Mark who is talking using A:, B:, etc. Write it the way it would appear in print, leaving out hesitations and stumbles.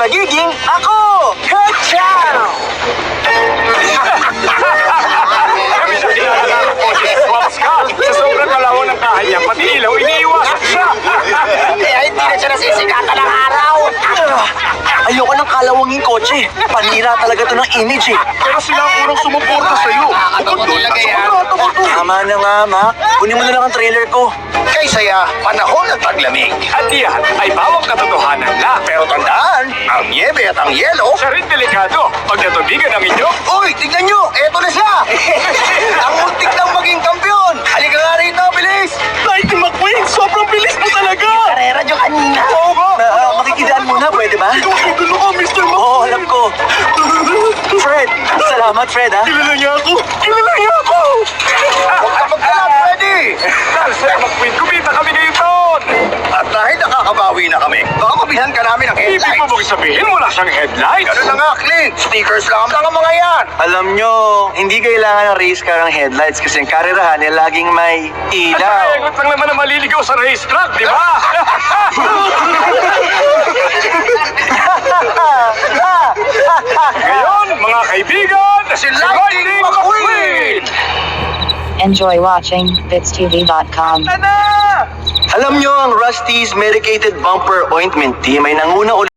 A: magiging ako! Ka-chow!
B: Kami na kilala ng Coach Swaps ka. Sa sobrang kalawang ng kahay niya, pati ilaw, iniiwasan siya.
A: Kaya hindi na siya nasisikatan ng araw! Ayoko ng kalawanging kotse. Panira talaga to ng image eh.
B: Pero sila ang unang sumuporta sa'yo. Bukod doon,
A: Tama na nga, Mac. Kunin mo na lang ang trailer ko.
C: Kay saya, panahon ng taglamig.
B: At iyan ay bawang katotohanan na.
C: Pero tandaan, ang niebe at ang yelo.
B: Siya rin delikado pag natubigan ang inyo.
C: Uy, tignan nyo! Eto na siya! Ang muntik nang maging kampiyon! Halika nga rito, bilis!
B: Lightning McQueen, sobrang bilis mo talaga!
A: Karera nyo kanina.
B: Oo nga!
A: Makikidaan muna, pwede ba?
B: Idolo ko, Mr. McQueen!
A: Oo, alam ko. Fred, salamat Fred ha.
B: Kilala niya ako! Kilala niya ako!
C: Kapag ka lang pwede!
B: Dahil Sir McQueen, kumita kami ngayon!
C: At dahil nakakabawi na kami, baka mabilhan ka namin ng
B: Ibig mo
C: headlights.
B: bang sabihin wala siyang headlights?
C: Ganun na nga, Clint. Stickers lang ang mga yan.
A: Alam nyo, hindi kailangan ng race car ang headlights kasi ang karerahan niya laging may
B: At
A: ilaw.
B: nakaingot lang naman na maliligaw sa racetrack, di ba? Ngayon, mga kaibigan,
C: Si Lightning McQueen!
D: Enjoy watching BitsTV.com.
A: Alam nyo, ang Rusty's Medicated Bumper Ointment Team ay nanguna ulit